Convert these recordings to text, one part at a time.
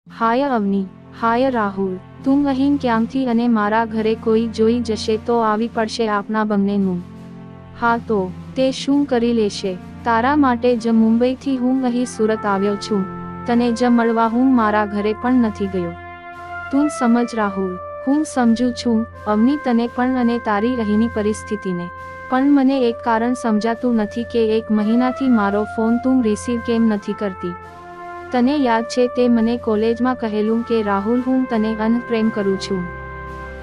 હાય અવની, હાય રાહુલ, તું અહીં ક્યાંથી અને મારા ઘરે કોઈ જોઈ જશે તો આવી પડશે આપના બંનેનું. હા તો તે શું કરી લેશે? તારા માટે જ મુંબઈથી હું અહીં સુરત આવ્યો છું. તને જ મળવા હું મારા ઘરે પણ નથી ગયો. તું સમજ રાહુલ, હું સમજુ છું અવની તને પણ અને તારી અહીંની પરિસ્થિતિને. પણ મને એક કારણ સમજાતું નથી કે 1 મહિનાથી મારો ફોન તું રિસીવ કેમ નથી કરતી. તને યાદ છે તે મને કોલેજમાં કહેલું કે રાહુલ હું તને પ્રેમ કરું છું.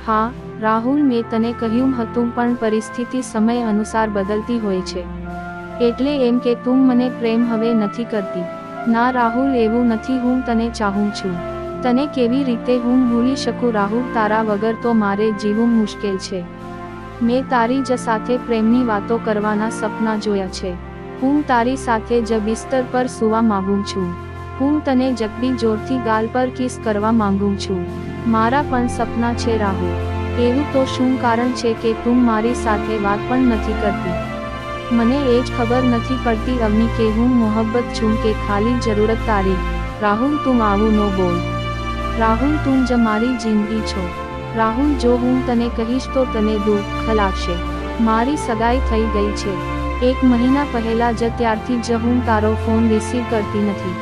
હા રાહુલ, મેં તને કહ્યું હતું પણ પરિસ્થિતિ સમય અનુસાર બદલતી હોય છે. એટલે એમ કે તું મને પ્રેમ હવે નથી કરતી. ના રાહુલ, એવું નથી, હું તને ચાહું છું. તને કેવી રીતે હું ભૂલી શકું રાહુલ? તારા વગર તો મારે જીવવું મુશ્કેલ છે. મેં તારી જ સાથે પ્રેમની વાતો કરવાના સપના જોયા છે. હું તારી સાથે જ બિસ્તર પર સૂવા માંગુ છું. હું તને જગબી જોરથી ગાલ પર કિસ કરવા માંગુ છું. મારા પણ સપના છે રાહુલ. એવું તો શું કારણ છે કે તું મારી સાથે વાત પણ નથી કરતી? મને એ જ ખબર નથી પડતી અવની કે હું મોહબ્બત છું કે ખાલી જરૂરત તારી. રાહુલ, તું આવું ન બોલ. રાહુલ, તું જ મારી જિંદગી છો. રાહુલ, જો હું તને કહીશ તો તને દુઃખ લાગશે. મારી સગાઈ થઈ ગઈ છે 1 મહિના પહેલા જ, ત્યારથી જ હું તારો ફોન રિસીવ કરતી નથી.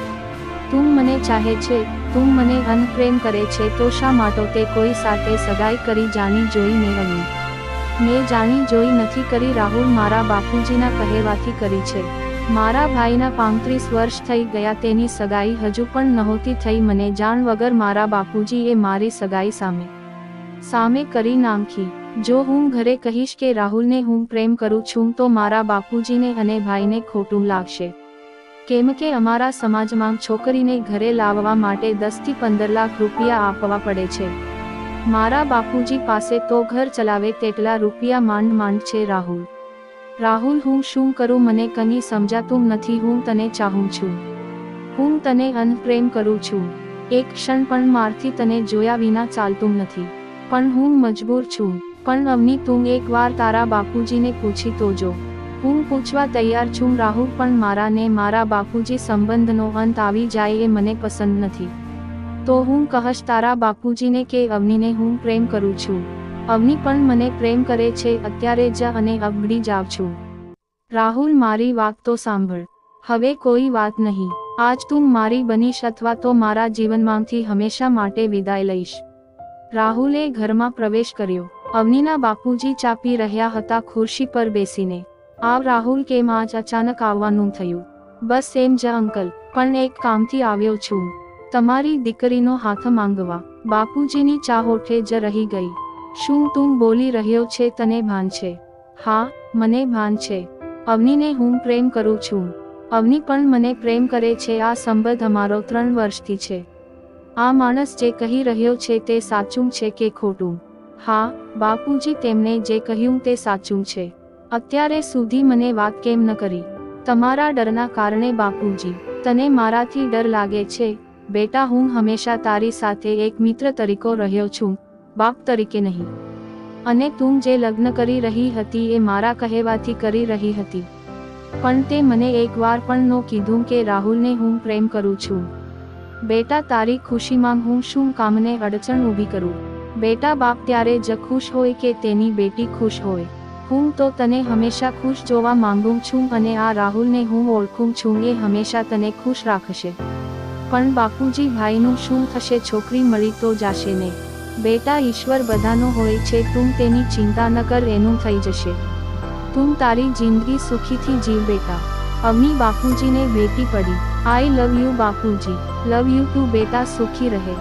તું મને ચાહે છે, તું મને પ્રેમ કરે છે તો શા માટે તે કોઈ સાથે સગાઈ કરી જાણી જોઈને અવની? મેં જાણી જોઈ નથી કરી રાહુલ, મારા બાપુજીના કહેવાથી કરી છે. મારા ભાઈના 35 વર્ષ થઈ ગયા, તેની સગાઈ હજુ પણ નહોતી થઈ. મને જાણ વગર મારા બાપુજીએ મારી સગાઈ સામે કરી નાખી. જો હું ઘરે કહીશ કે રાહુલને હું પ્રેમ કરું છું તો મારા બાપુજીને અને ભાઈને ખોટું લાગશે. કેમ કે અમારા સમાજમાં છોકરીને ઘરે લાવવા માટે 10 થી 15 લાખ રૂપિયા આપવા પડે છે. મારા બાપુજી પાસે તો ઘર ચલાવે તેટલા રૂપિયા માંડ છે રાહુલ. રાહુલ, હું શું કરું મને કંઈ સમજાતું નથી. હું તને ચાહું છું. હું તને પ્રેમ કરું છું. એક ક્ષણ પણ મારથી તને જોયા વિના ચાલતું નથી. પણ હું મજબૂર છું. પણ અવની, તું એકવાર તારા બાપુજીને પૂછી તો જો. હું પૂછવા તૈયાર છું રાહુલ, પણ મારા ને મારા બાપુજી સંબંધનો અંત આવી જાય એ મને પસંદ નથી. તો હું કહીશ તારા બાપુજીને કે અવનીને હું પ્રેમ કરું છું. અવની પણ મને પ્રેમ કરે છે અત્યારે જ અને અગડી જાવ છું. રાહુલ, મારી વાત તો સાંભળ. હવે કોઈ વાત નહીં. આજ તું મારી બનીશ અથવા તો મારા જીવનમાંથી હંમેશા માટે વિદાય લઈશ. રાહુલે ઘરમાં પ્રવેશ કર્યો. અવનીના બાપુજી ચા પી રહ્યા હતા ખુરશી પર બેસીને. આવ રાહુલ, કેમ આજ અચાનક આવવાનું થયું? બસ એમ જ અંકલ, પણ એક કામથી આવ્યો છું. તમારી દીકરીનો હાથ માંગવા. બાપુજીની ચા હોઠે જ રહી ગઈ. શું તું બોલી રહ્યો છે? તને ભાન છે? હા, મને ભાન છે. અવનીને હું પ્રેમ કરું છું. અવની પણ મને પ્રેમ કરે છે. આ સંબંધ અમારો 3 વર્ષથી છે. આ માણસ જે કહી રહ્યો છે તે સાચું છે કે ખોટું? હા બાપુજી, તેમને જે કહ્યું તે સાચું છે. અત્યારે સુધી મને વાત કેમ ન કરી? તમારા ડરના કારણે બાપુજી. તને મારાથી ડર લાગે છે? બેટા, હું હંમેશા તારી સાથે એક મિત્ર તરીકે રહ્યો છું, બાપ તરીકે નહીં. અને તું જે લગ્ન કરી રહી હતી એ મારા કહેવાથી કરી રહી હતી. પણ તે મને એકવાર પણ ન કીધું કે રાહુલને હું પ્રેમ કરું છું. બેટા, તારી ખુશીમાં હું શું કામને અડચણ ઊભી કરું? બેટા, બાપ ત્યારે જ ખુશ હોય કે તેની બેટી ખુશ હોય. હું તો તને હંમેશા ખુશ જોવા માંગુ છું અને આ રાહુલને હું ઓળખું છું એ હંમેશા તને ખુશ રાખશે. પણ બાપુજી, ભાઈનું શું થશે? છોકરી મળી તો જાશે ને? બેટા, ઈશ્વર બધાનો હોય છે, તું તેની ચિંતા ન કર, એનું થઈ જશે. તું તારી જિંદગી સુખીથી જીવ બેટા. અવની બાપુજીને ભેટી પડી. આઈ લવ યુ બાપુજી. લવ યુ ટુ બેટા, સુખી રહે.